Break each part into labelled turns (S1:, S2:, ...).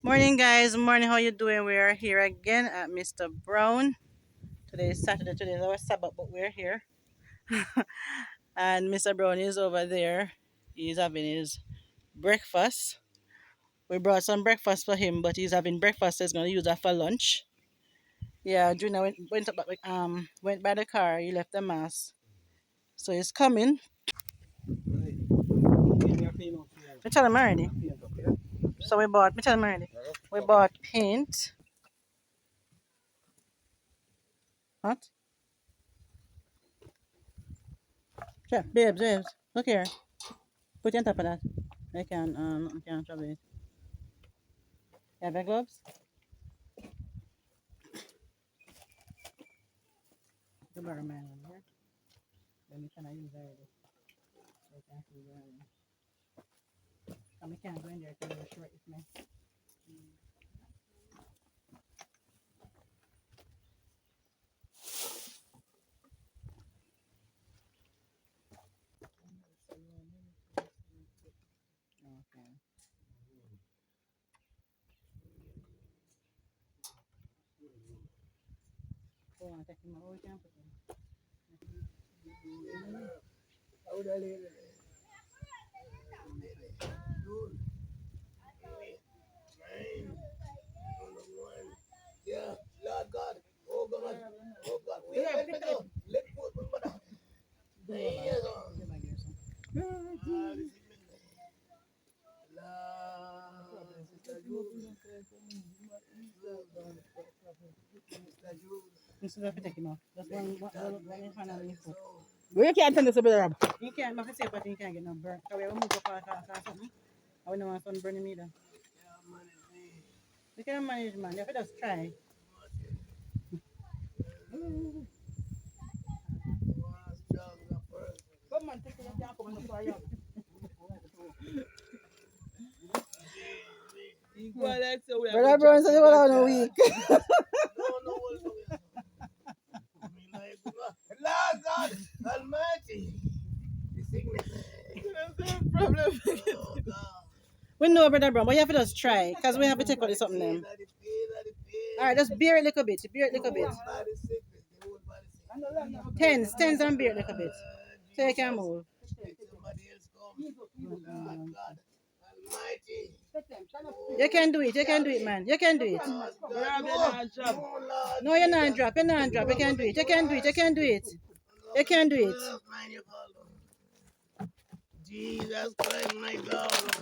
S1: Morning, guys. Morning. How you doing? We are here again at Mr. Brown. Today is Saturday. Today is our Sabbath, but we're here. And Mr. Brown is over there. He's having his breakfast. We brought some breakfast for him, but he's having breakfast. So he's gonna use that for lunch. Yeah, Junior went by the car. He left the mask, so he's coming. We tell him already. So we bought. We tell him already. We bought paint. What? Yeah, babes. Look here. Put it on top of that. I can trouble it. You have your gloves? You borrow mine one here. Then we cannot use already. So can't use already. And we can't go in there because you're short with me. Okay. So you want to take him out? We can put him.
S2: Yeah, Lord God. Oh God. Oh God. Let me go. Let me go, brother. Yes,
S1: This is what we take him out. Just one in hand and one in foot. We can't tell this about Rob. You can't make a safe, but you can't get no burn. So we have to move up or something. I don't want sun burning me either. You can manage, man. You have to just try. Come on, take it. You can't come on the fire. Brother Brown said you will have a week.
S2: Lord God Almighty. The sickness.
S1: Problem.
S2: Oh God.
S1: We know, Brother Brown, but you have to just try. Because we have to take out something then. Alright, just bear it a little bit. Bear it a little bit. Tens and bear it a little bit. So you can move. You can do it. You can do it, man. You can do it. No, you're not drop. You're not drop. You can do it. You can do it. You can do it. You can do it.
S2: Jesus Christ, my God.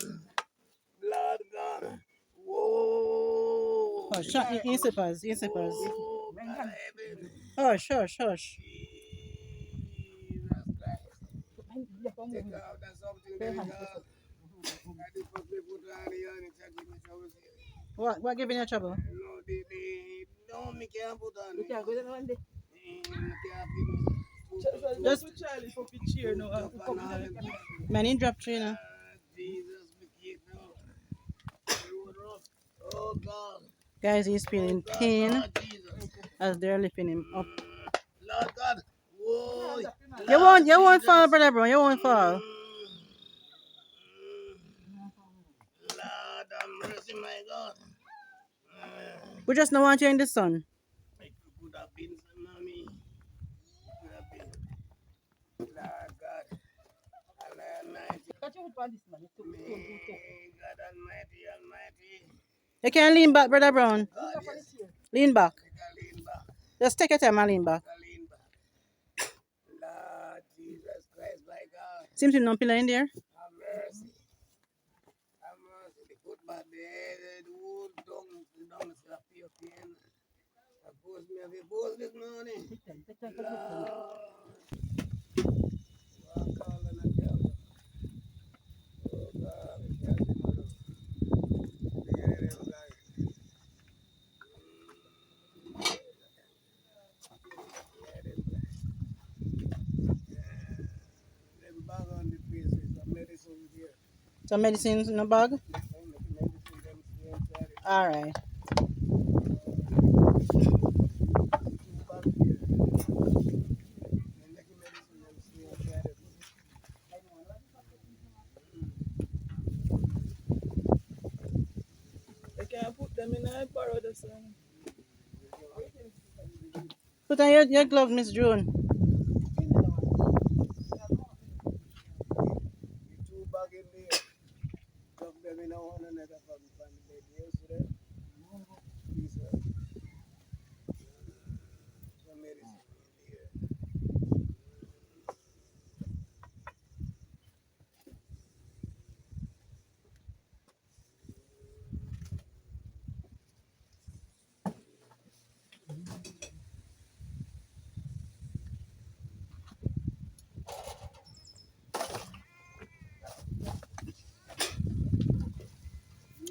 S2: Lord God. Whoa.
S1: Oh, shut in slippers. In slippers.
S2: Oh, God, heaven.
S1: Hush, hush, hush.
S2: Jesus Christ. Take out that something there, God. I did put me put on the hand, it's a give me trouble.
S1: What giving you trouble?
S2: No, no, me can't put on.
S1: You can't go there one day.
S2: Me can't feel
S1: Just
S3: Charlie for the chair now.
S1: man, in drop tree now.
S2: Jesus, me keep oh God.
S1: Guys, he's feeling pain
S2: God, Jesus.
S1: as they're lifting him up.
S2: Lord God. Whoa.
S1: You won't fall, Brother Brown. You won't fall.
S2: Lord have mercy, my God.
S1: We just don't want you in the sun.
S2: It could have been tsunami. It could have been. Lord God. Almighty. God Almighty, Almighty.
S1: You can lean back, Brother Brown.
S2: God, yes.
S1: Lean back.
S2: Take a lean back.
S1: Just take your time and lean back.
S2: Take a lean back. Lord Jesus Christ, my God.
S1: Seems to be no pillar in there.
S2: Have mercy. Have mercy. The football there, the whole dung is a pure pain. Of course, me have a bowl this morning. Lord. Walk all on a girl. Oh God, I can't see no love. They get it, guys. Them bag on the face with some medicine here.
S1: Some medicines in the bag.
S2: Some medicine them stay inside it.
S1: All right.
S2: Two bag here. And make medicine them stay inside it.
S3: mean, I borrowed the song.
S1: Put on your glove, Miss June.
S2: You two back in there. Talk them in one another from the bed. Yes, sir. Please, sir. Some medicine in there.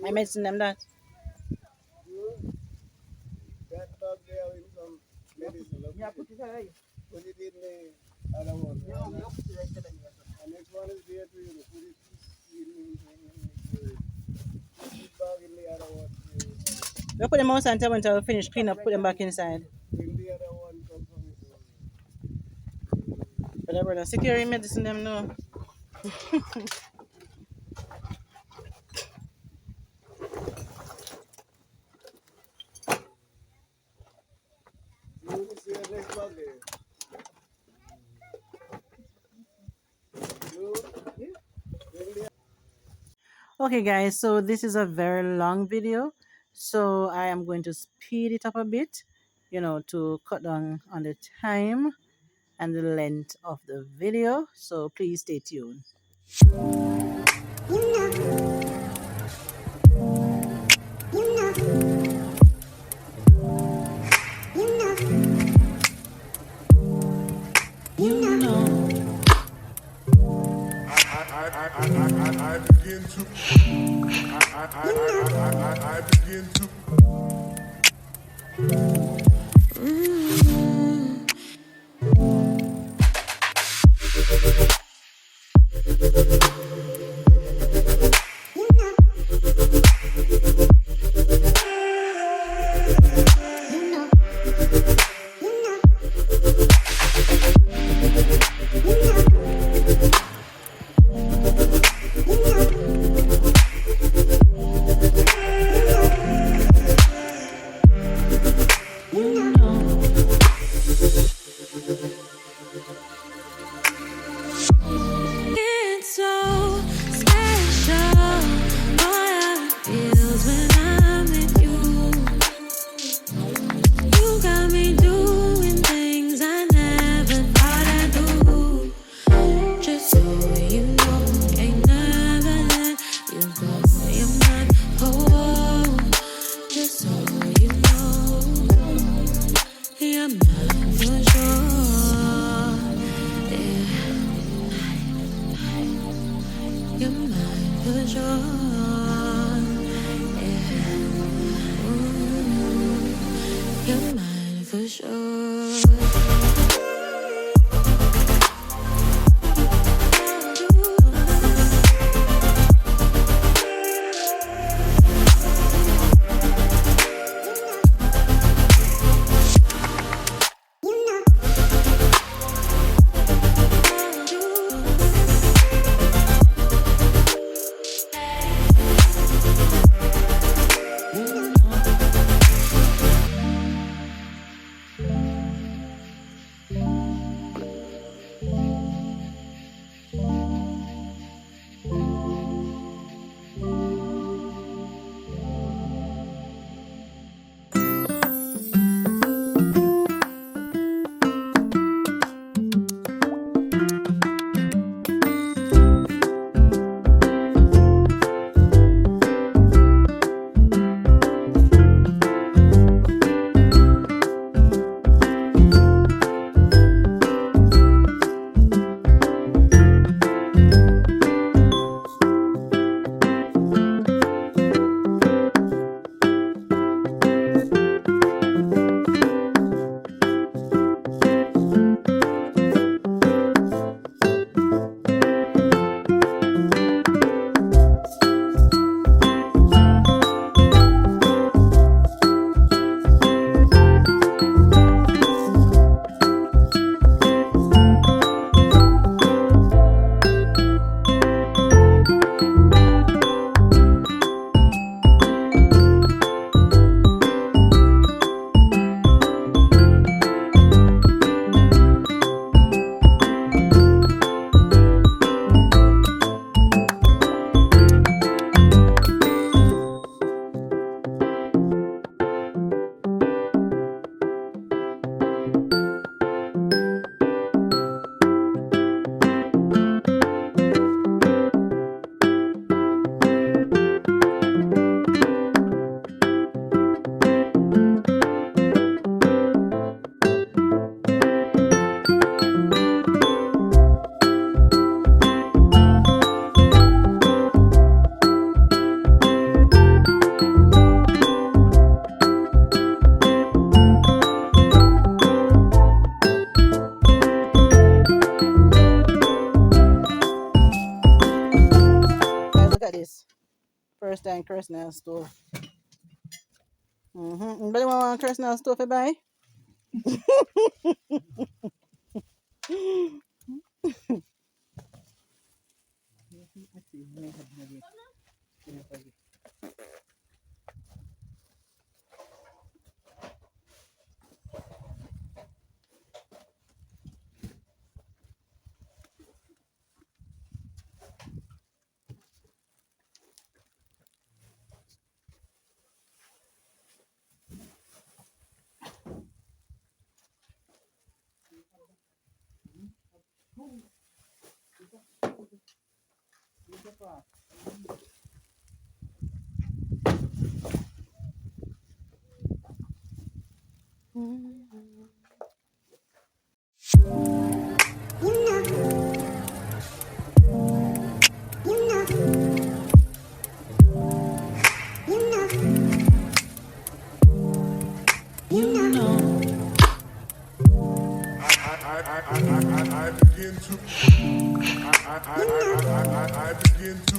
S1: I
S2: You,
S1: medicine them that.
S2: you, that bag there with some medicine. Look
S3: Yeah,
S2: at it.
S3: put it away.
S2: Put it in the other one.
S3: Yeah,
S2: Right?
S3: we have to put it right there.
S2: The next one is there too. You put it in this bag in the other one.
S1: We put them outside until we finish clean up, put them back inside.
S2: Bring the other one. Come from it.
S1: But brother, security medicine them no.
S2: You see the next bag there. You bring the
S1: Okay guys, so this is a very long video. So I am going to speed it up a bit, to cut down on the time and the length of the video. So please stay tuned. I begin to I begin to Kressnell stove. Anybody want one Kressnell stove to buy?
S4: I begin to I begin to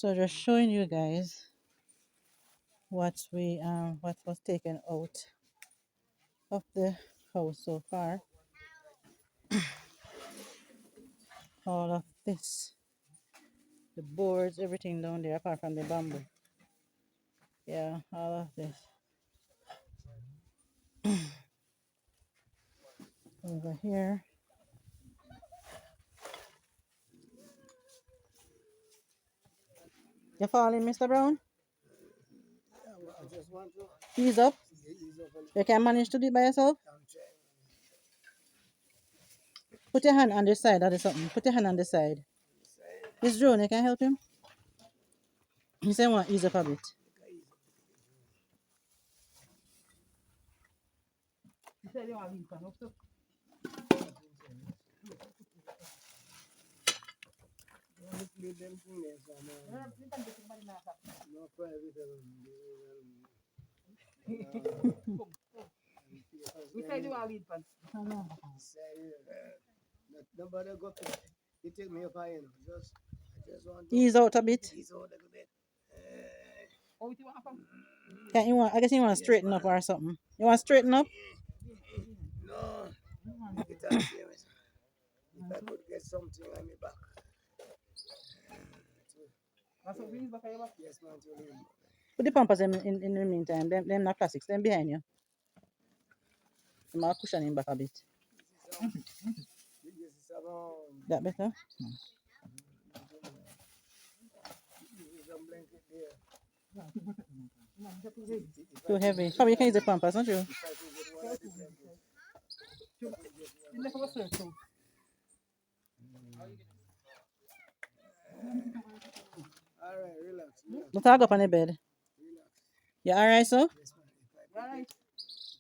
S1: So just showing you guys what was taken out of the house so far. All of this, the boards, everything down there apart from the bamboo. Yeah, all of this. Over here. You falling, Mr. Brown?
S2: I just want to
S1: Ease up.
S2: ease up and
S1: You can manage to do it by yourself.
S2: check.
S1: Put your hand on the side of the something. Put your hand on the side. This drone, you can help him? He said want ease up a bit.
S2: Leave them thing there, so no private.
S3: We say you all lead pants.
S2: Nobody go to you take me up high, I just want to
S1: Ease out a bit.
S2: ease out a little bit.
S3: Oh, you want from?
S1: Can you want? I guess you want to
S2: Yes,
S1: straighten
S2: man.
S1: up or something. You want to straighten up?
S2: No, make it all serious. If I could get something on my back.
S3: That's what we use back here.
S2: Yes, man, to leave.
S1: Put the pampers in the meantime. Them not plastics. Them behind you. You might cushion him back a bit.
S2: This is some,
S1: That better?
S2: this is some blanket there.
S1: Too heavy. Probably you can use the pampers, don't you?
S2: If I could get one of the blankets.
S3: You never was there, so.
S2: All right, relax, relax,
S1: Don't talk up on the bed.
S2: relax.
S1: You alright, so?
S2: Yes, man. If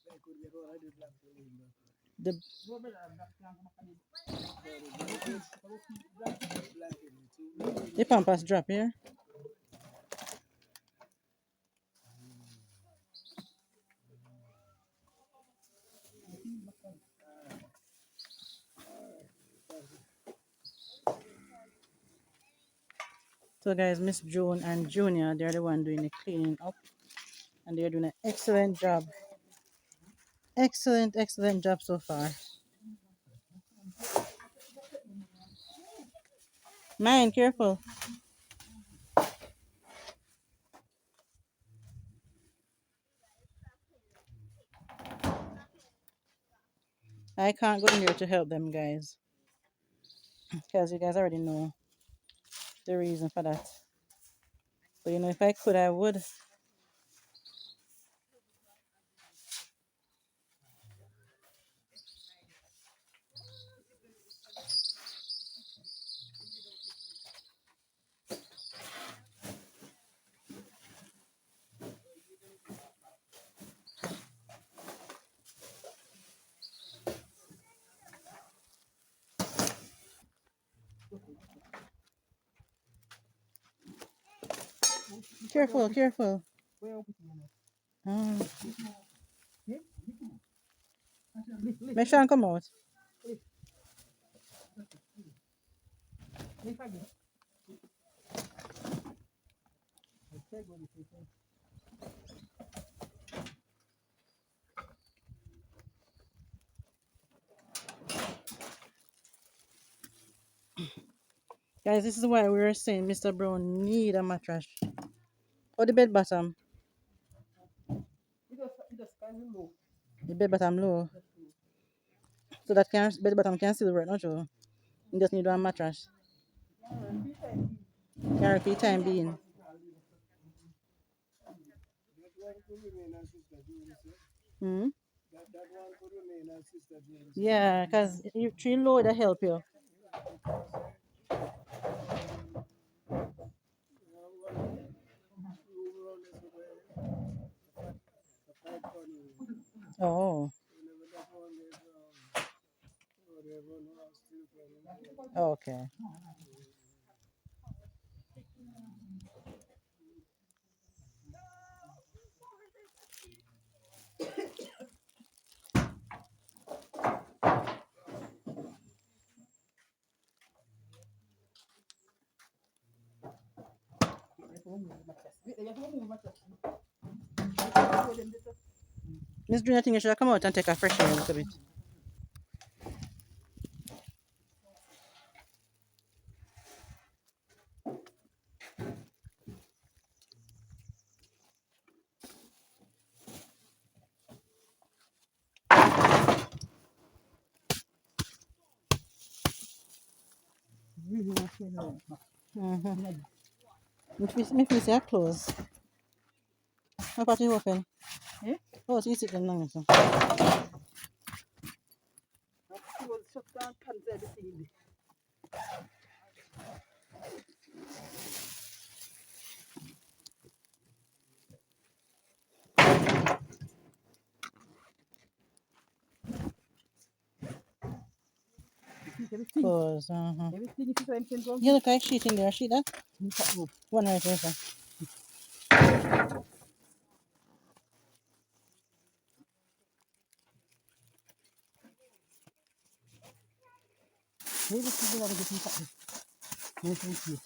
S2: I could get one of the blankets.
S1: The the pampers drop here. So guys, Miss June and Junior, they're the one doing the cleaning up. And they're doing an excellent job. Excellent job so far. Mine, careful. I can't go in here to help them guys. Because you guys already know the reason for that. But you know, if I could, I would. Careful, careful. Oh. Make sure and come out. Guys, this is why we were saying Mr. Brown need a mattress. Or the bed bottom.
S3: It just kind of low.
S1: The bed bottom low. So that can bed bottom can still work, not true. You just need one mattress. Can repeat time being.
S2: That one could remain as Sister Julie said.
S1: Hmm?
S2: That one could remain as Sister Julie said.
S1: Yeah, because you three load to help you. Oh, okay. Miss Junior, I think you should come out and take a fresh air a little bit. Mm-hmm. If we say close. How about you open?
S3: Eh?
S1: Oh, so you sit down now. So.
S3: Shut down pants everything.
S1: Close. Uh-huh.
S3: Everything is the same thing.
S1: You look like sheet in there. Sheet that? One right there. Sir.
S3: Maybe this is another good thing. Nice and cute.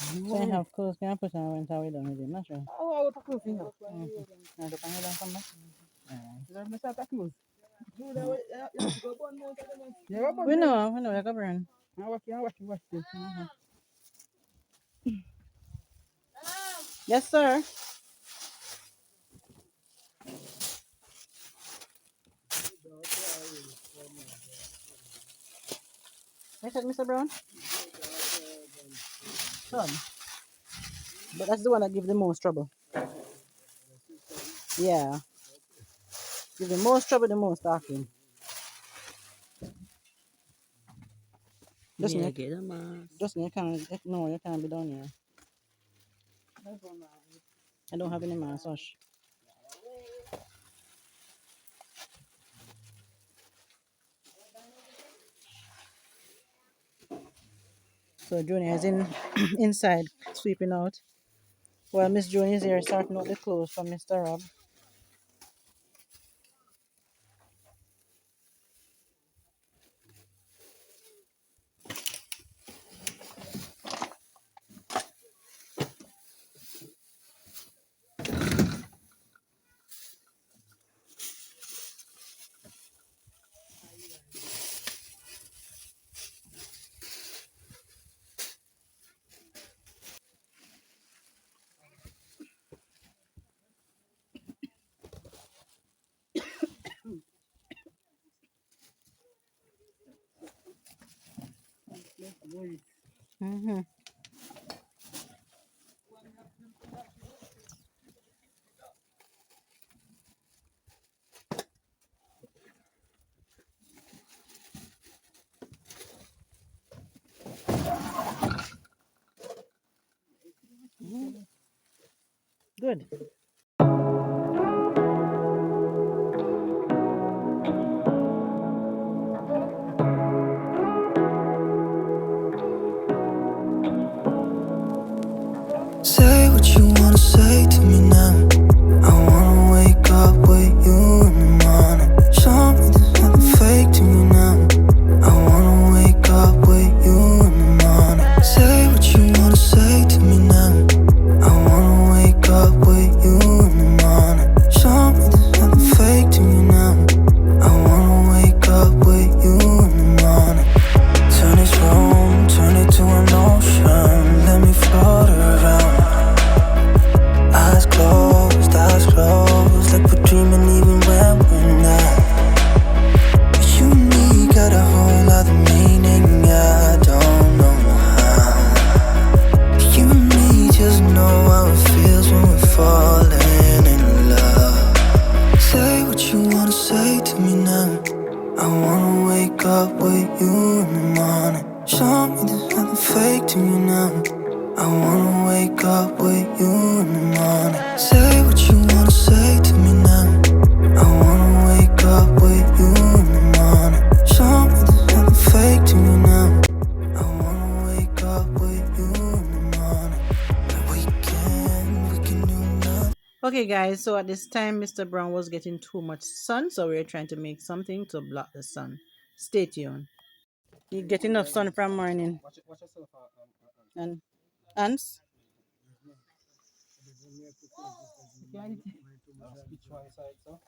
S1: So you have clothes, can I put on when we done with him? Not sure.
S3: Oh, I will talk to you.
S1: Now the panel don't come back.
S3: Let me start close. Yeah,
S1: We know, like a burn.
S3: I'm watching.
S1: Yes, sir. I said, Mr. Brown. Son. But that's the one that gives the most trouble. Yeah. Give the most trouble, the most talking. Just
S2: Me, I
S1: me.
S2: get a mask.
S1: Just me. You can't. No, you can't be down here. I don't have any mask. Hush. So Junior is in inside sweeping out. While Miss June is here sorting out the clothes for Mr. Rob. Mm-hmm. Good.
S5: Say what you wanna say to me now. I wanna wake up with you in the morning. Show me there's nothing fake to me now. I wanna wake up with you in the morning. Say what you wanna say to me now. I wanna wake up with you in the morning. Show me there's nothing fake to me now. I wanna wake up with you in the morning. Turn this room, turn it to an ocean. Let me float around. Eyes closed, like we're dreaming even when we're not. But you and me got a whole other meaning, I don't know how. You and me just know how it feels when we're falling in love. Say what you wanna say to me now. I wanna wake up with you in the morning. Show me there's nothing fake to me now. I wanna wake up with you in the morning. Say what you wanna say to me now. I wanna wake up with you in the morning. Show me there's nothing fake to me now. I wanna wake up with you in the morning. We can do nothing.
S1: Okay, guys. So at this time, Mr. Brown was getting too much sun, so we're trying to make something to block the sun. Stay tuned. You get enough sun from morning.
S3: Watch yourself,
S1: And ants.
S3: Which one side, so?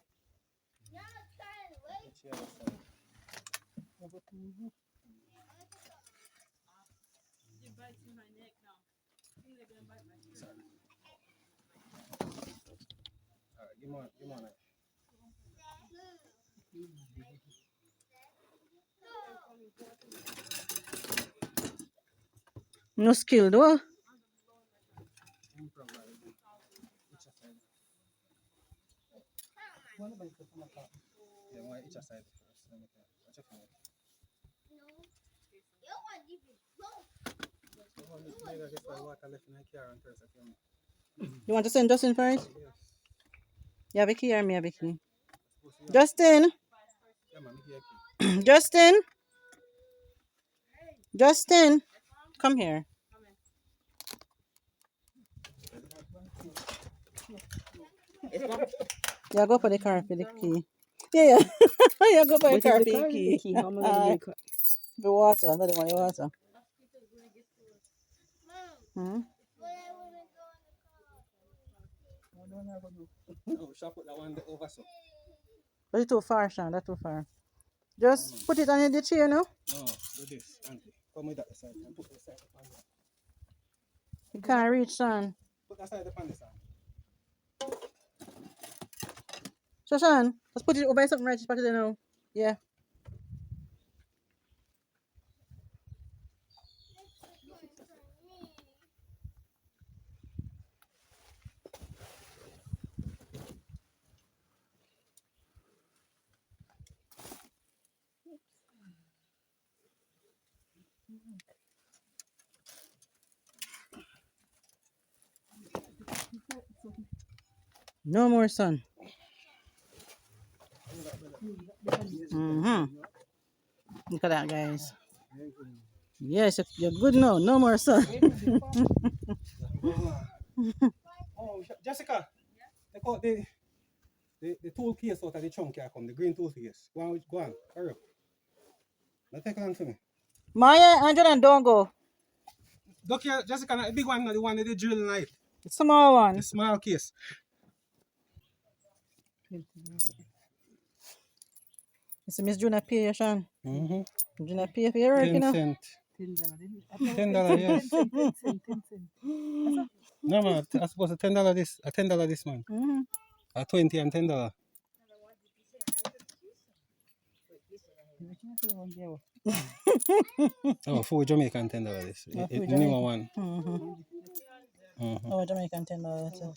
S3: Alright, give me one.
S1: No skill though.
S3: Yeah, one each side first. Watch your finger. Water left in the car and first,
S1: You want to send Justin for it? Yeah, Vicky or me, Vicky. Justin.
S3: yeah, man, make it
S1: Justin. Justin. Come here. Yeah, go for the car for the key. Yeah, yeah. Yeah, go for the car for the key.
S2: How am I gonna make
S1: The water, not the money water. Hmm?
S3: No, shall put that one over so.
S1: But it's too far, Sean. That's too far. Just put it on the chair now.
S3: No, do this, Auntie. Come with that side and put the side upon there.
S1: You can't reach, Sean.
S3: Put that side upon the side.
S1: So, Sean, let's put it over something right. Just put it there now. Yeah. No more sun. Mm-hmm. Look at that, guys. Yes, you're good now. No more sun.
S3: Oh, Jessica, take out the tool case out of the trunk here come, the green tool case. Go on, hurry up. Now take it on for me.
S1: Maya, Angela, don't go.
S3: Look here, Jessica, not the big one, not the one with the drill knife.
S1: The small
S3: The
S1: one.
S3: small case.
S1: It's Miss Juna pay, Sean.
S3: Mm-hmm.
S1: Juna pay for your work, you
S3: 10
S1: know.
S3: cent. $10, yes. No, man, I suppose $10 this, $10 this man.
S1: Mm-hmm.
S3: 20 and $10. Oh, full Jamaican $10 this. The newer one.
S1: Oh, Jamaican $10.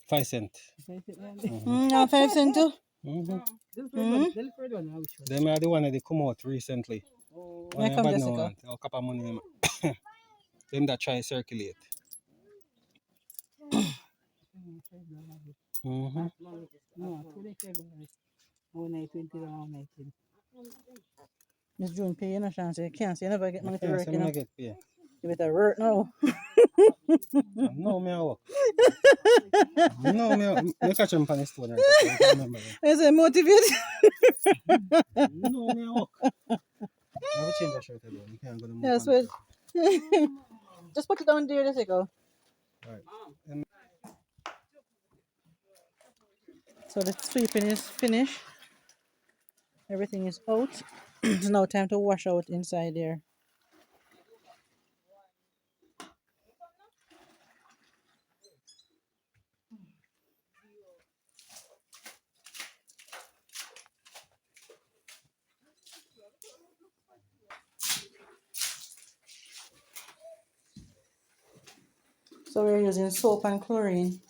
S3: 5 cents.
S1: No, 5 cents too.
S3: Them are the one that they come out recently.
S1: Here come Jessica.
S3: A couple of money. Them that try circulate.
S1: Miss June pay, you know, Sean. So you can't say you never get money to work, you know.
S3: Get pay.
S1: You better work now.
S3: No, me I work. No, me catch him on the stone.
S1: I say motivate.
S3: No, me I work. I have to change that shirt again. You can't go to
S1: Yes, wait. Just put it down there, Jessica.
S3: Right.
S1: So the sweeping is finished. Everything is out. It's now time to wash out inside there. So we're using soap and chlorine.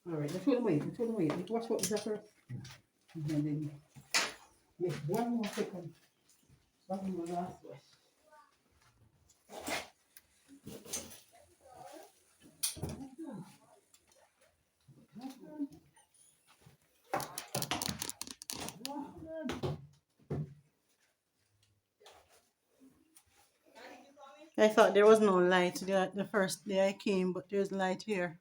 S2: Alright, let's wait. Let's watch what is first. And then make one more second. One more last wash.
S1: I thought there was no light the first day I came, but there's light here.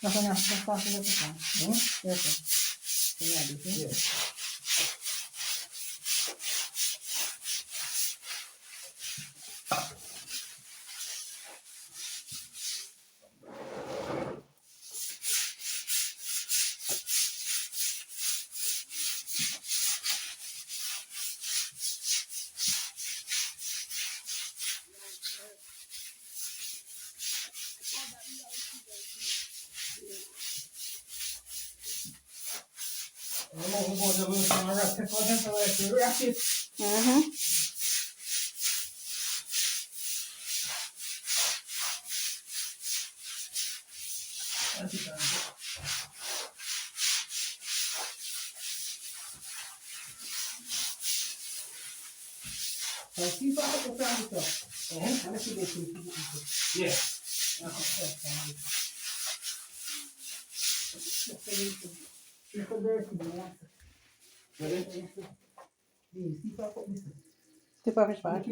S1: Nothing else. Just pass it up again. Yes, sir. Yeah.
S3: Yeah.
S1: Tip of fish pot.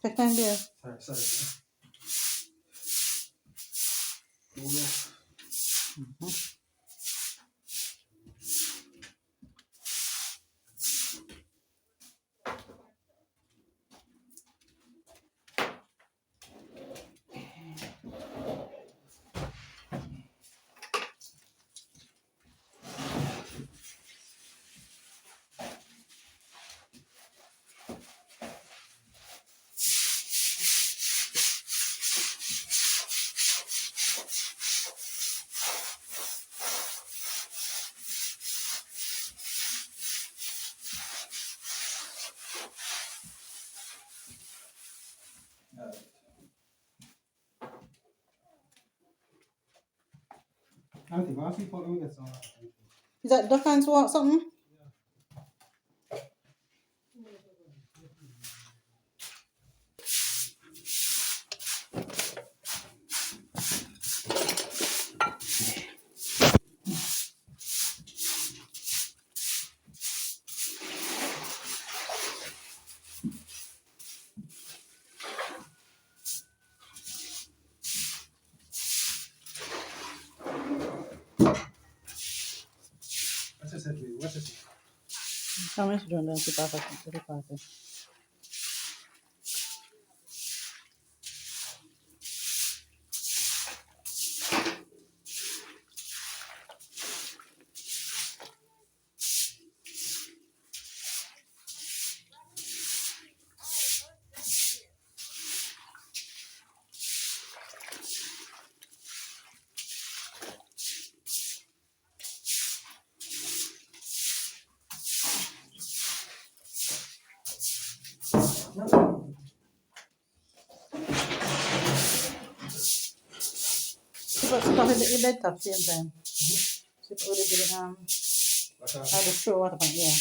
S1: Take time there.
S3: Sorry. Auntie, why people don't get some?
S1: Is that duck and swat something?
S3: What's this? What's this?
S1: How much do you want to tip of the pot? Sip of the bed top same time. Sip of the the straw water pan, yeah.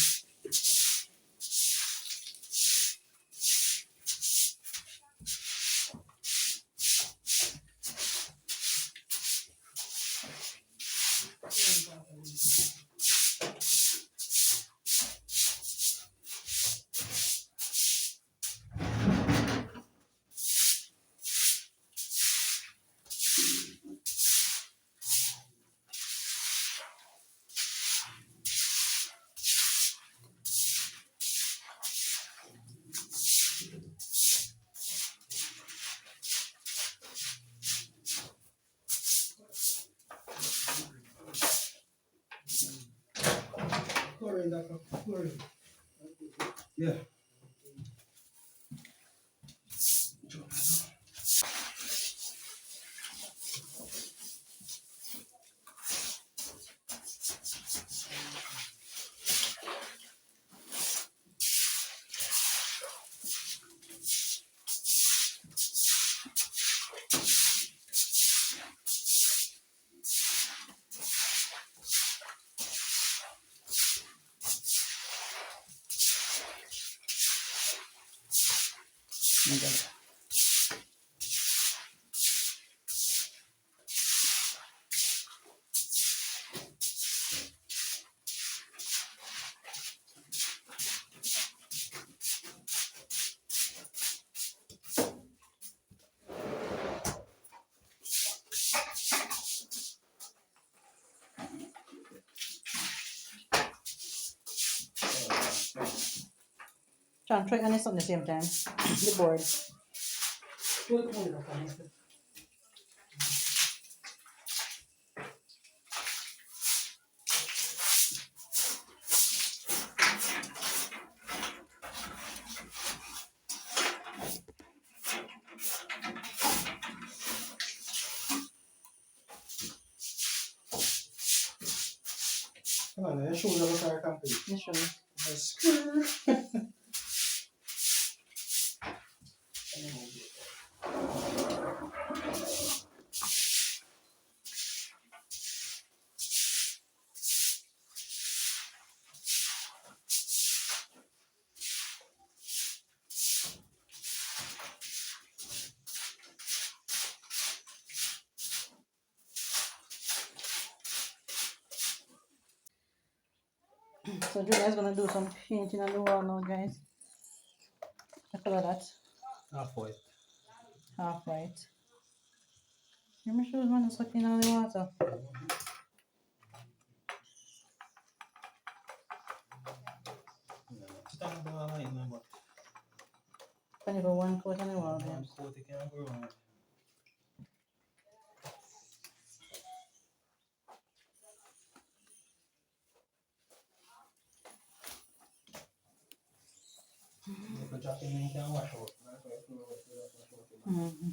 S3: Chlorine. Yeah.
S1: Try and try and on the same time. The board.
S3: Come on, show them what I can do.
S1: Yes, sure. So Julia's gonna do some painting on the wall now, guys. What color that?
S3: Half white.
S1: Half right. Your shoes man is sucking on the water.
S3: Stand by line number.
S1: Can you go one coat on the wall,
S3: One
S1: babes?
S3: coat you can go wrong. If you drop in, you can wash out. That's why if you wash out.
S1: Mm-hmm.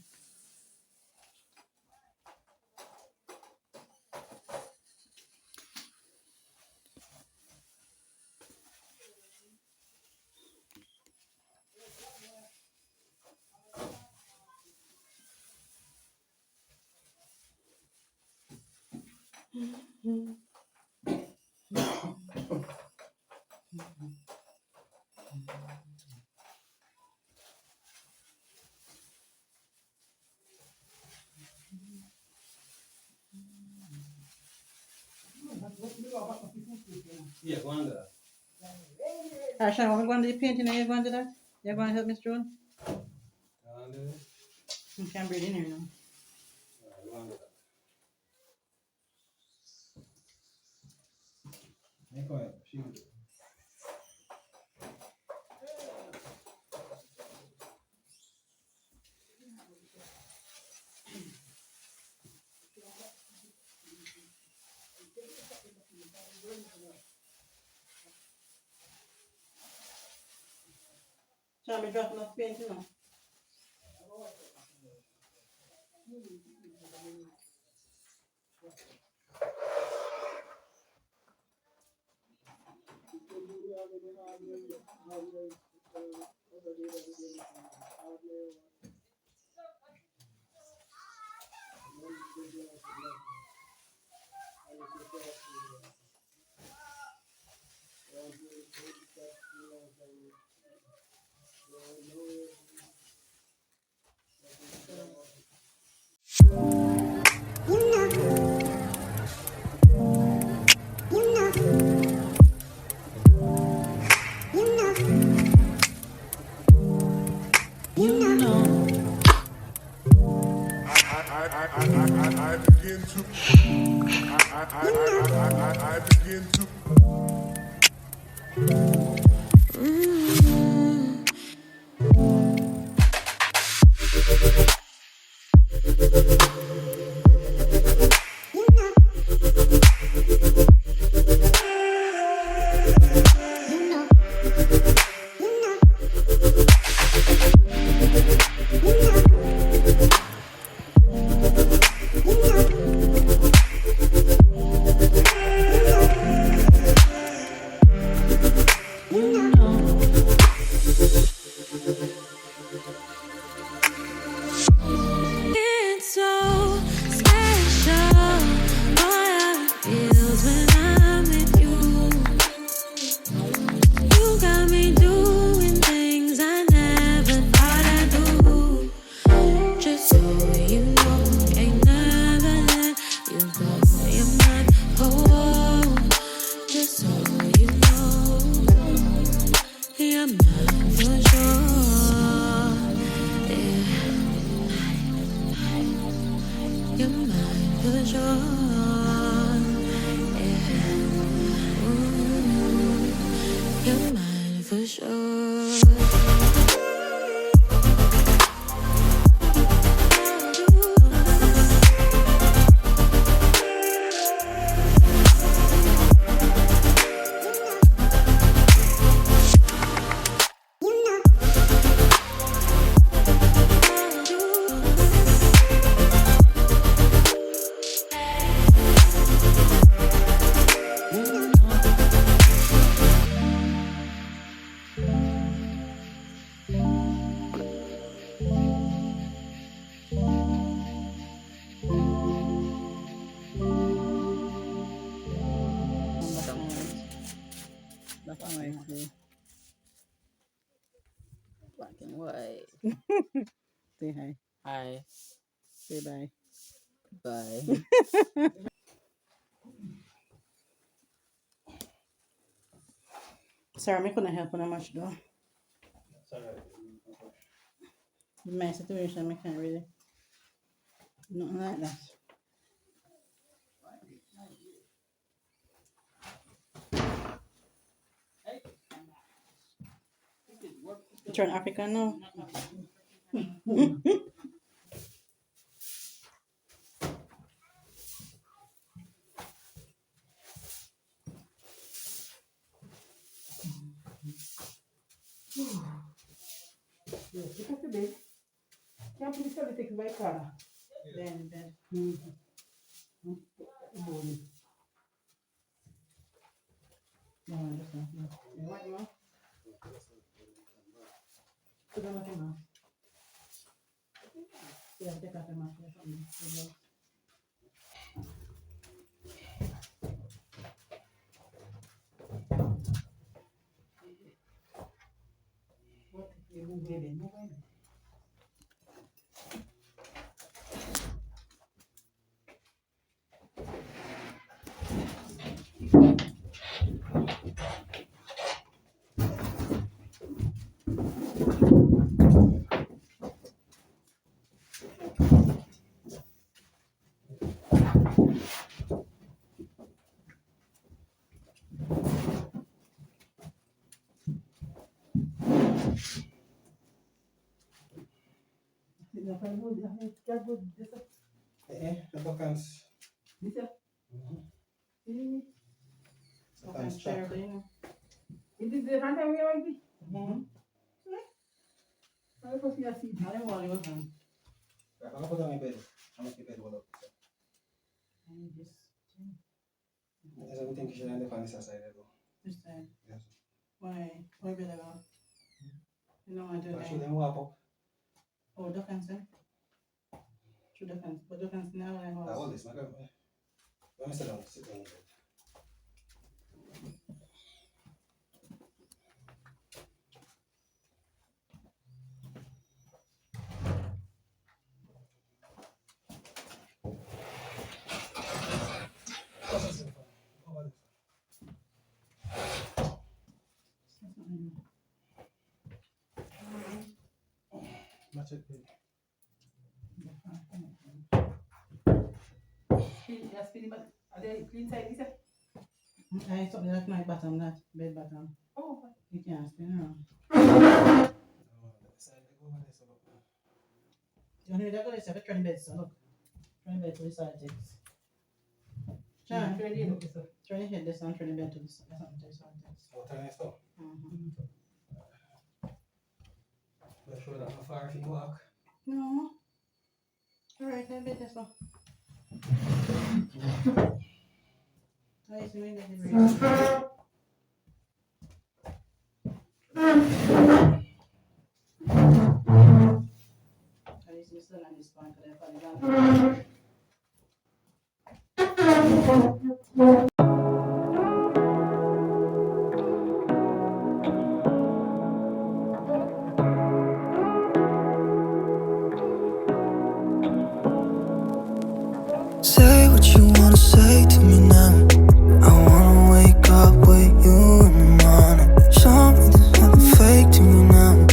S3: Yeah, go on there.
S1: Asha, when we going to the painting, are you going to that? You're going to help Miss June?
S3: Go on there.
S1: You can't breathe in here now.
S3: Go on there. Make quiet. She will do.
S1: Shall we drop enough painting now?
S4: I begin to I begin to
S6: Bye.
S1: Say bye.
S6: Bye.
S1: Sorry, I couldn't help on much though.
S3: Sorry.
S1: In my situation, I can't really. Nothing like that. You turn African now. Yes, it has to be. Can't put this everything by car. Then. Morning. No, I understand. No. You want more? Put on the mask. Yeah, take out the mask or something. What if you move baby? Move baby.
S3: The buckets. Sometimes stuck.
S1: It is the front of your ID. I don't see a seat. I don't want to go.
S3: Right, I'll put on my bed. I'll make your bed well up. There's everything you should end up on this side there though.
S1: This time.
S3: Yes.
S1: Why? Why better go? You know I do
S3: Should
S1: that.
S3: then walk up.
S1: Oh, the fence then? Through the fence. But the fence now I
S3: Ah,
S1: house.
S3: hold this, my girl. Let me sit down in bed. Match it, baby.
S1: Just feeling but are they clean side is it? I something like my bottom, that bed bottom. Oh, you can't spin around. You want to go to the 20 beds, so look. 20 bed to the side takes. Sean, 20 look this up. 20 head this and 20 bed to the side. That's something to the side takes.
S3: Oh, turn this up. Make sure that how far if you walk.
S1: No. Alright, I'll bet this one. I see me get the breeze. I see still on this point, but I probably
S5: Say what you wanna say to me now. I wanna wake up with you in the morning. Show me there's nothing fake to me now.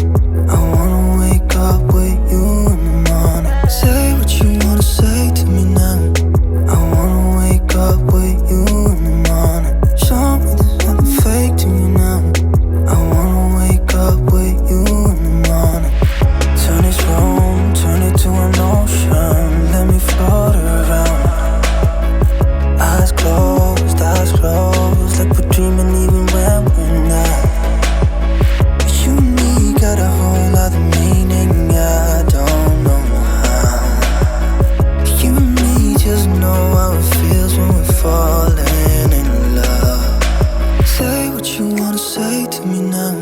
S5: I wanna wake up with you in the morning. Say what you wanna say to me now. I wanna wake up with you in the morning. Show me there's nothing fake to me now. I wanna wake up with you in the morning. Turn this room, turn it to an ocean. Let me float around. Eyes closed, like we're dreaming even when we're not. You and me got a whole other meaning, I don't know how. You and me just know how it feels when we're falling in love. Say what you wanna say to me now.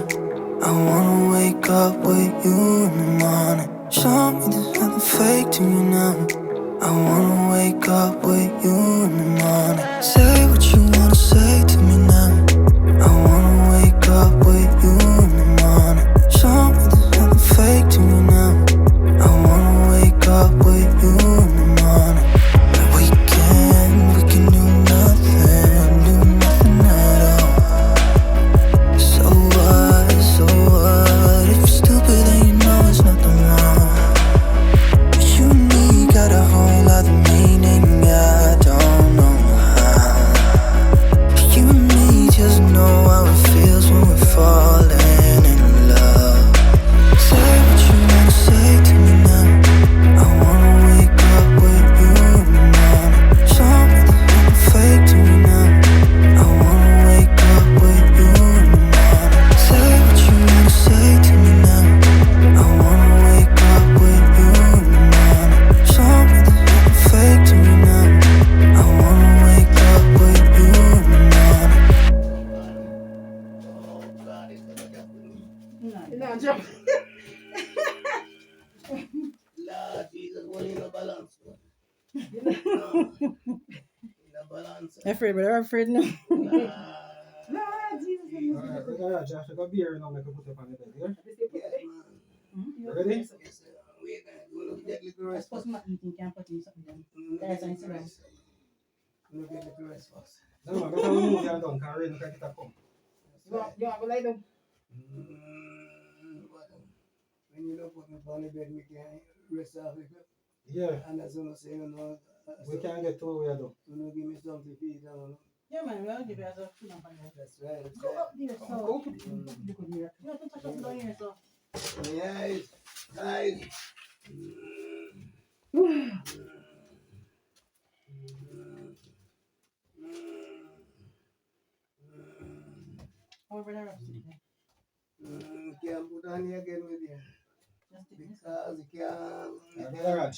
S5: I wanna wake up with you in the morning. Show me there's nothing fake to me now. I wanna wake up with you in the morning. Say what you wanna say to me now. I wanna wake up with you in the morning. Show me there's nothing fake to me now. I wanna wake up
S2: The balance.
S1: Afraid, but I'm afraid now.
S3: No, Jesus. Alright, we got Josh. I got beer now. Make a put up on the bed. Yeah?
S2: Yes, man.
S3: You ready?
S2: Yes, sir. Wait, we'll get little
S1: I
S2: rest
S1: suppose
S2: first.
S1: not eating can put in something then.
S2: We'll
S1: Yes,
S2: get
S1: I
S2: little
S1: see
S2: rest. We'll get little rest first.
S3: No, man. Better move your down. Carry no can get a come.
S2: You want to lay down? When you don't put me on the bed, me can rest off it.
S3: Yeah.
S2: And as soon as you know,
S3: We can't get to where we are though.
S2: you know, give me something to eat.
S1: Yeah, man, we'll give you as a food and fire.
S2: That's right. That's
S1: Go
S2: right.
S1: up there, so.
S3: Go.
S1: You could hear. You have to touch up down here, so.
S2: Yes. Guys.
S1: Over there, upstairs.
S2: Can't put on here again with you.
S1: Just take this.
S2: Because you can't.
S3: Better Raj.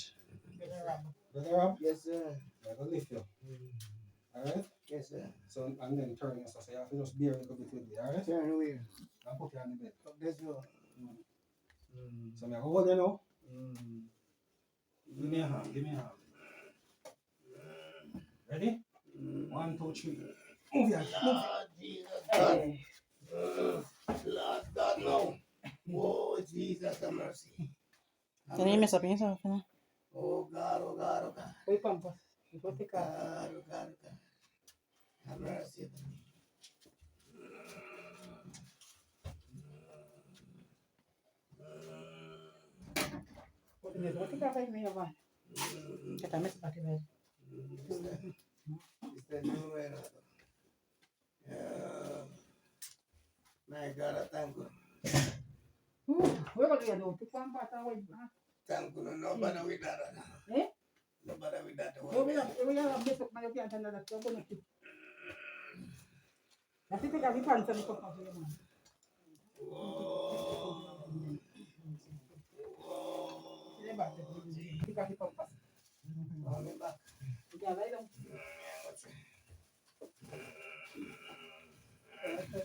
S1: Better rub.
S3: Better Rob.
S2: Yes, sir.
S3: I will lift you. Alright?
S2: Yes, sir.
S3: So, and then turn it. So you have to just bear a little bit with me. Alright?
S2: Turn away.
S3: I'll put you on the bed.
S2: Up this door.
S3: So I'm hold you now. Give me a hand. Give me a hand. Ready? 1, 2, 3. Move your hand. Move.
S2: Lord Jesus God. Lord God, no. Oh, Jesus, have mercy.
S1: Can you mess up yourself, huh?
S2: Oh, God, oh, God, oh, God.
S1: Wait, pampas. You go take
S2: God, oh, God, oh, God. Have mercy upon me.
S1: What take off me over? Get a mess back in bed.
S2: It's the new way. My God, I thank you.
S1: Where are you going? Take one part away.
S2: Thank you. Nobody with that.
S1: Eh?
S2: Nobody with that.
S1: We have mess up my pants and that. You're going to keep. I think I have the pants and the top of your man. Take off the pampas.
S2: Coming back.
S1: Yeah, lie down.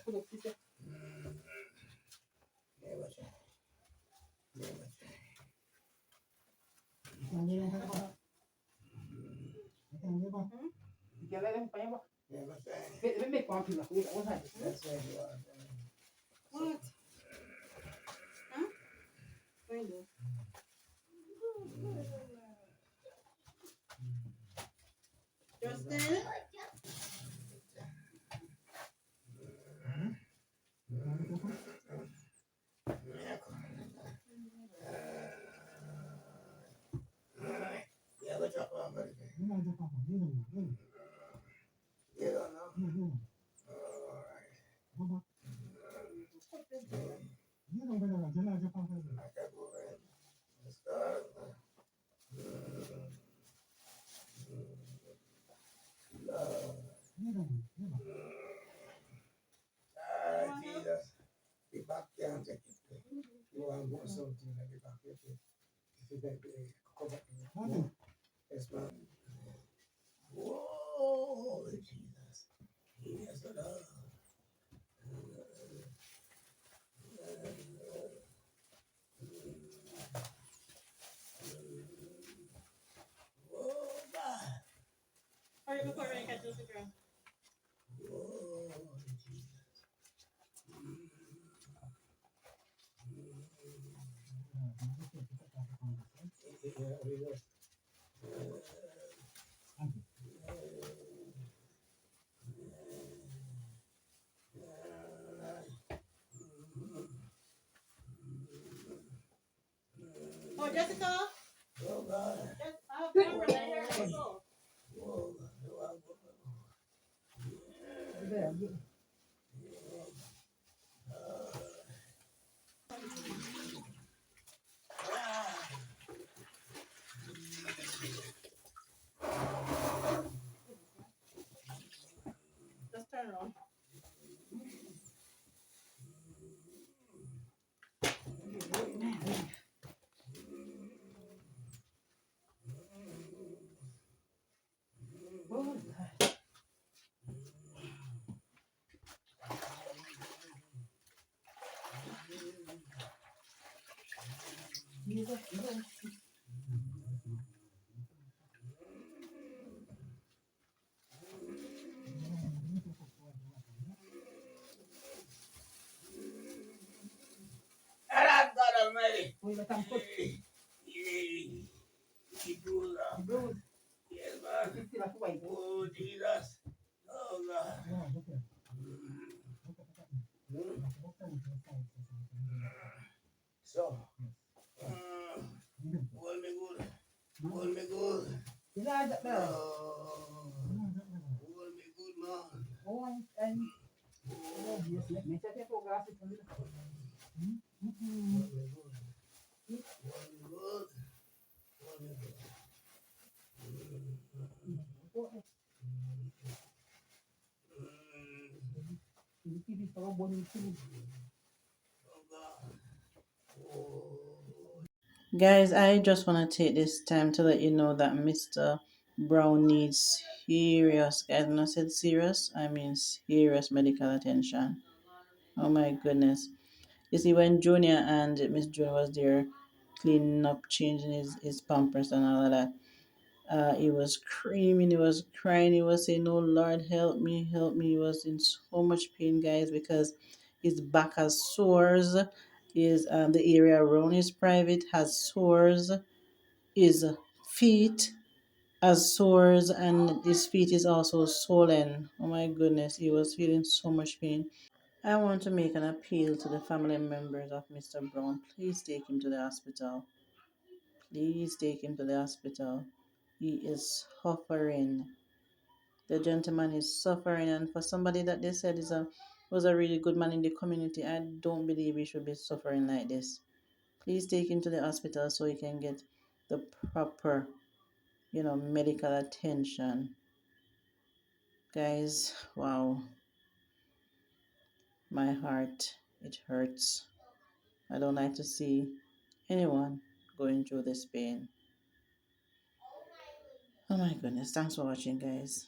S1: Put up this. Yeah, lie down. Let me make one pillow. What's that? What? Huh? Where is it? Justin?
S2: Jesus, the back can't take it. You want to go something like the back. If you get the cover. Yes, ma'am. Whoa, Jesus. Yes, Lord. Whoa, God.
S1: Hurry before I catch the ground.
S2: Whoa, Jesus.
S1: Oh, Jessica?
S2: Oh, God.
S1: I'll camera there. Go.
S2: Whoa,
S1: Just turn around. Oh, God.
S2: He bruised up. Yes, man. Oh, Jesus. Oh, God. So, hold me good. Hold me good. Oh, hold me good, man. Oh, yes, let me take it for glasses. Hold me good. Hold me good. Hold me good. Oh, God. Oh.
S1: Guys, I just want to take this time to let you know that Mr. Brown needs serious, guys, when I said serious, I mean serious medical attention. Oh my goodness. You see, when Junior and Miss June was there cleaning up, changing his pampers and all of that, he was screaming, he was crying, he was saying, "Oh Lord, help me, help me." He was in so much pain, guys, because his back has sores, his the area around his private has sores, his feet has sores, and his feet is also swollen. Oh my goodness, he was feeling so much pain. I want to make an appeal to the family members of Mr. Brown. Please take him to the hospital. Please take him to the hospital. He is suffering. The gentleman is suffering, and for somebody that they said was a really good man in the community, I don't believe he should be suffering like this. Please take him to the hospital so he can get the proper, medical attention. Guys, wow, my heart, it hurts. I don't like to see anyone going through this pain. Oh my goodness, thanks for watching, guys.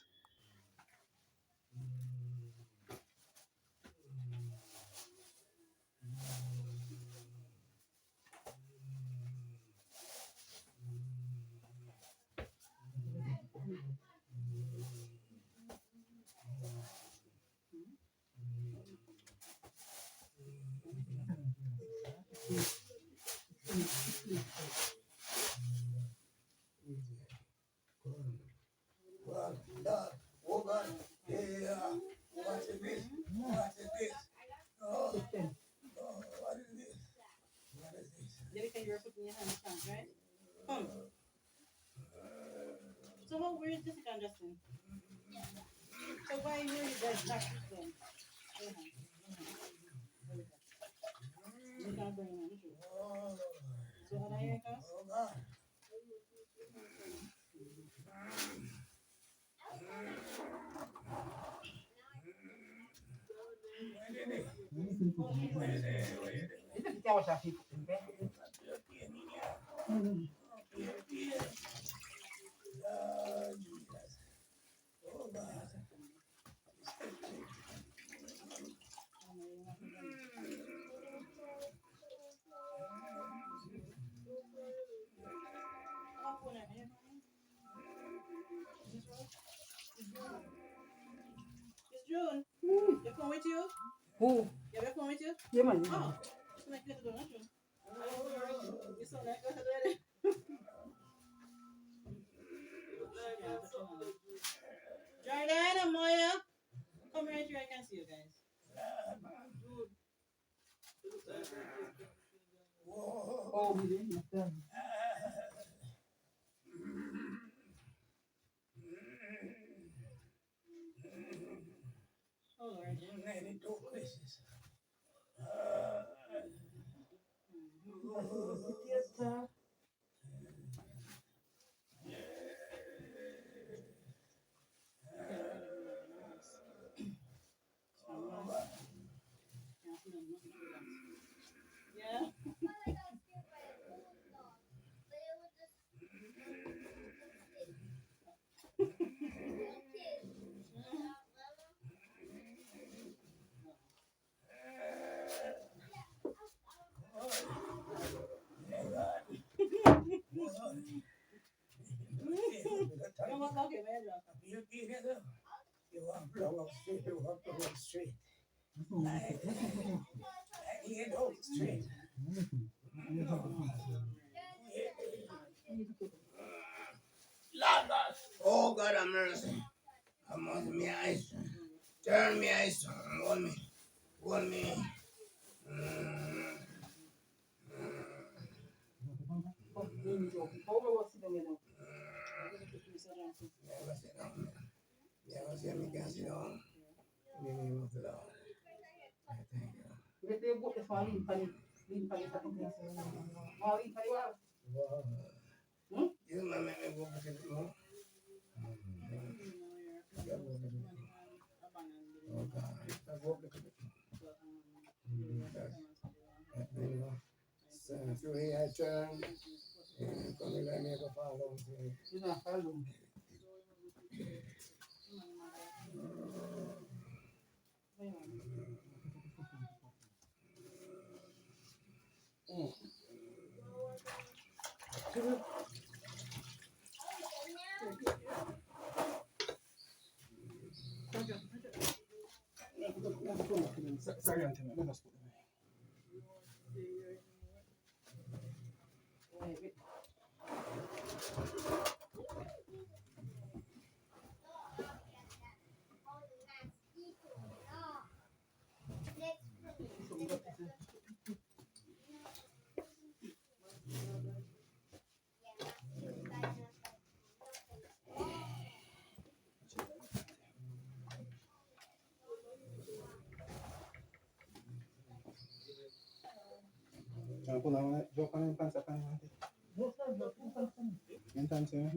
S2: God, God, oh God, yeah, what is this? What is this? Oh, oh, what is this? What is this?
S1: Dedicate your foot in your hand, right? Come. So what were you Jessica and Justin? So why were you guys not with them? You can't bring them on.
S2: Oh,
S1: So are they here?
S2: oh God. When did it? When did it? When did it? Oh, Jesus. Oh, God.
S1: It's June. They come with you? Who? Yeah, they come with you? Yeah, man. Oh, it's like you don't you? You saw that go ahead. Jordan and Moya, come right here. I can see you guys.
S2: Oh, we didn't.
S1: Oh Lord.
S2: 92 places.
S1: Yeah. Come on, okay, man.
S2: You want blow up straight, you want blow up straight. Like, he ain't hold straight. Lord God. Oh God have mercy. Come on to me eyes. Turn me eyes. Hold me. Hold me. Mm. Never sit down. Never see me can sit down. In the name of the Lord. I thank you. You might make me go back a bit more. Oh God. I go back a bit more. So through here I turn. And come and let me go fall down.
S3: Sorry, Auntie. Let us put them in. Pull on it. Drop on them pants up on Auntie. In time, sir.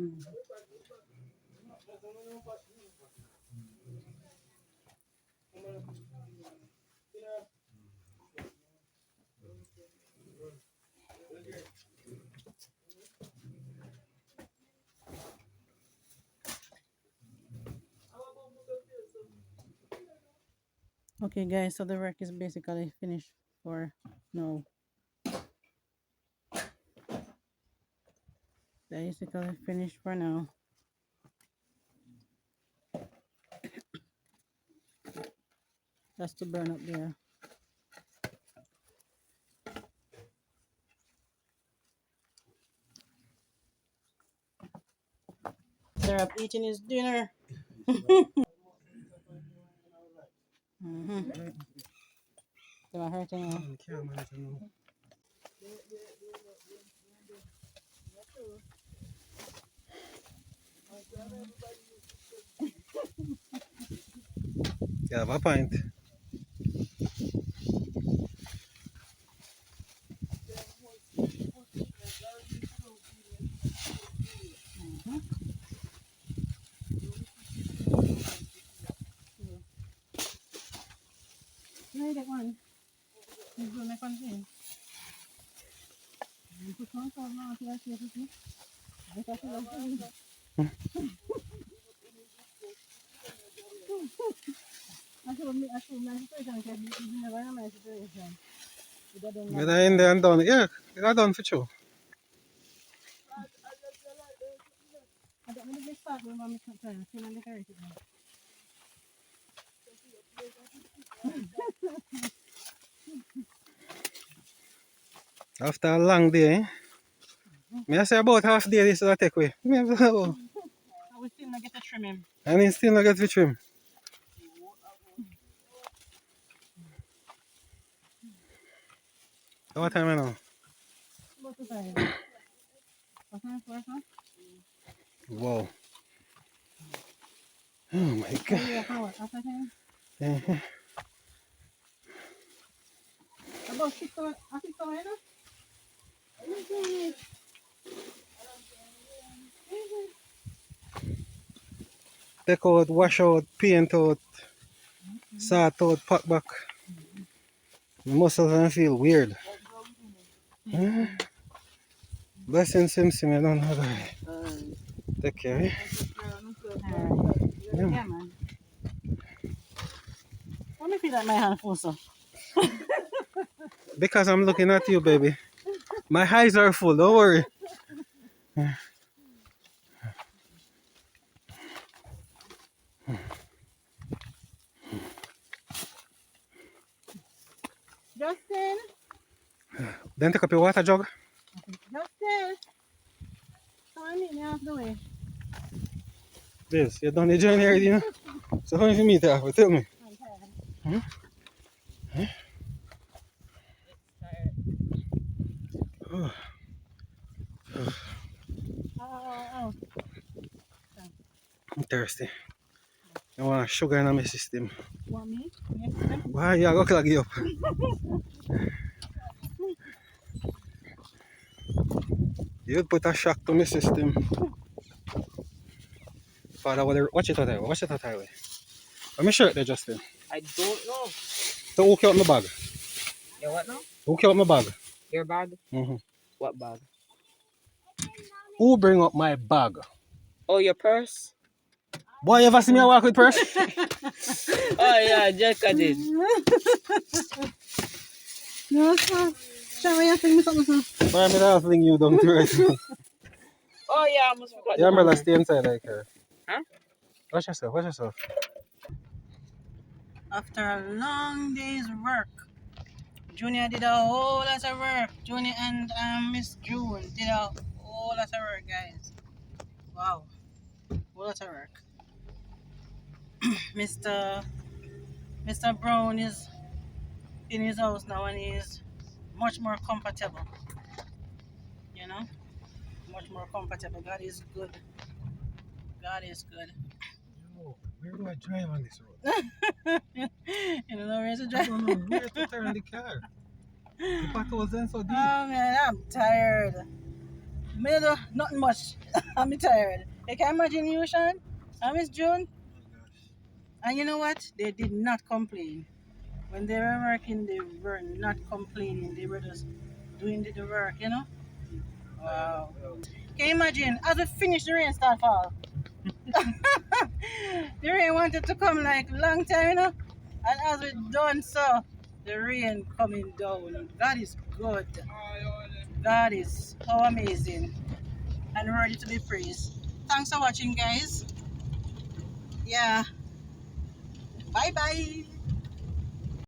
S1: Okay, guys, so the work is basically finished for now. Basically finished for now. That's to burn up there. Syrup eating his dinner. Mm-hmm. They are hurting you.
S3: Can't manage it now. You have a pint.
S1: No, that one. He's doing my content. You put on for now, so that's it. Because he loves me. I told my situation, because he's never in my situation. He doesn't love
S3: Get that in there and done. Yeah, get that done for sure.
S1: I don't want to get started when I'm trying to feel and decorate it now.
S3: After a long day, eh? Me I say about half day this will take away.
S1: I will still not get to trim him.
S3: And he still not get to trim. What time now?
S1: What's the time? What's time for us, huh?
S3: Wow. Oh my God.
S1: Oh, yeah, how? After time?
S3: Eh,
S1: About 6 hours, 6 hours, you know?
S3: Take out, wash out, paint out, sort out, pack back. The muscles don't feel weird. Eh? Blessing Sim Sim, I don't know that. Take care. Eh?
S1: Alright.
S3: Yeah.
S1: Yeah, man. Let me feel that my hand full, so.
S3: Because I'm looking at you, baby. My eyes are full, don't worry.
S1: Justin?
S3: Then take up your water jug.
S1: Just there. So I mean, half the way.
S3: This, you done the journey already, you know? So how you meet halfway? Tell me.
S1: I'm tired.
S3: Hmm? Oh,
S1: Oh.
S3: I'm thirsty. I want sugar in my system.
S1: Want me? Yes,
S3: Why you go clog you up? You'd put a shock to my system. Father, watch it out highway. Watch it out highway. Let me shirt there, Justin.
S6: I don't know.
S3: So hook you up my bag.
S6: Your what now?
S3: Hook you up my bag.
S6: Your bag?
S3: Mm-hmm.
S6: What bag?
S3: Who bring up my bag?
S6: Oh, your purse?
S3: Boy, you ever see me walk with purse?
S6: Oh, yeah, Jessica did.
S1: no, sir. Shall we have to miss something, sir?
S3: Boy, I'm gonna fling you down to right now.
S6: Oh, yeah, I almost forgot.
S3: Your umbrella stay inside like her.
S6: Huh?
S3: Watch yourself, watch yourself.
S1: After a long day's work, Junior did a whole lot of work. Junior and Miss June did a whole lot of work, guys. Wow, whole lot of work. Mr. Brown is in his house now and he's much more comfortable. You know, much more comfortable. God is good. God is good.
S3: Yo, where do I drive on this road?
S1: You don't know where to
S3: I
S1: drive.
S3: don't know where to turn the car. The potholes ain't so deep.
S1: Oh man, I'm tired. Me do nothing much. I'm tired. You can imagine you, Sean? I Miss June. And you know what? They did not complain. When they were working, they were not complaining. They were just doing the work, you know? Wow. Can you imagine? As we finish, the rain start fall. The rain wanted to come like long time, you know? And as we done so, the rain coming down. God is good. God is so amazing and worthy to be praised. Thanks for watching, guys. Yeah. Bye bye.